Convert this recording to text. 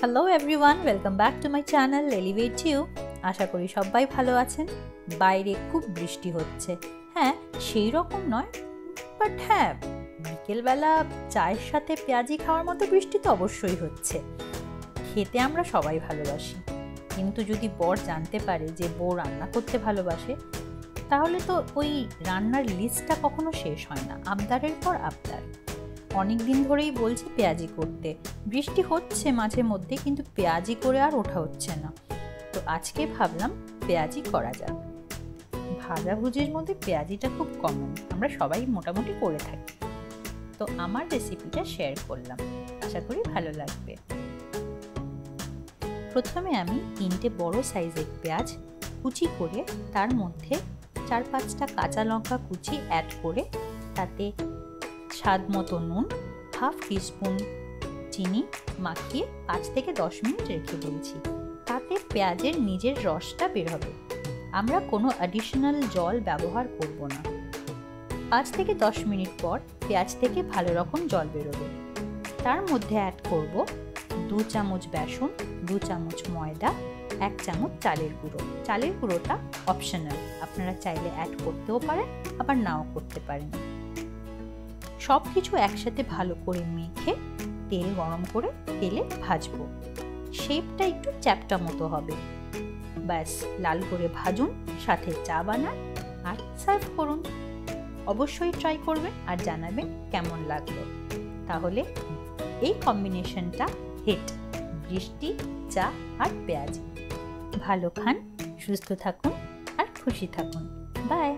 Hello everyone, welcome back to my channel elevate you. আশা করি সবাই ভালো আছেন। বাইরে খুব বৃষ্টি হচ্ছে। হ্যাঁ, সেই রকম নয়, বাট হ্যাঁ, বিকেলবেলা চায়ের সাথে পেঁয়াজি খাওয়ার মতো বৃষ্টি তো অবশ্যই হচ্ছে। খেতে আমরা সবাই ভালোবাসি, কিন্তু যদি বর জানতে পারে যে বউ রান্না করতে ভালোবাসে, তাহলে তো ওই রান্নার লিস্টটা কখনো শেষ হয় না, আবদারের পর আবদার। অনেক দিন ধরেই বলছি পেঁয়াজি করতে, বৃষ্টি হচ্ছে মাঝে মধ্যে, কিন্তু পেঁয়াজি করে আর ওঠা হচ্ছে না। তো আজকে ভাবলাম পেঁয়াজি করা যাক। ভাজাভুজির মধ্যে পেঁয়াজিটা খুব কমন, আমরা সবাই মোটামুটি করে থাকি। তো আমার রেসিপিটা শেয়ার করলাম, আশা করি ভালো লাগবে। প্রথমে আমি 3টে বড় সাইজের পেঁয়াজ কুচি করে তার মধ্যে 4-5টা কাঁচা লঙ্কা কুচি অ্যাড করে তাতে স্বাদ মতো নুন, হাফ টিস্পুন চিনি মাখিয়ে 5 থেকে 10 মিনিট রেখে দিয়েছি। তাতে পেঁয়াজের নিজের রসটা বের হবে, আমরা কোনো অ্যাডিশনাল জল ব্যবহার করব না। 5 থেকে 10 মিনিট পর পেঁয়াজ থেকে ভালো রকম জল বেরোবে। তার মধ্যে অ্যাড করব 2 চামচ বেসন, 2 চামচ ময়দা, 1 চামচ চালের গুঁড়ো। চালের গুঁড়োটা অপশনাল, আপনারা চাইলে অ্যাড করতেও পারেন, আবার নাও করতে পারেন। সব কিছু একসাথে ভালো করে মেখে তেল গরম করে তেলে ভাজবো। শেপটা একটু চ্যাপ্টা মতো হবে। ব্যাস, লাল করে ভাজুন, সাথে চা বানান আর সার্ভ করুন। অবশ্যই ট্রাই করবেন আর জানাবেন কেমন লাগলো। তাহলে এই কম্বিনেশনটা হিট, বৃষ্টি, চা আর পেঁয়াজি। ভালো খান, সুস্থ থাকুন আর খুশি থাকুন। বাই।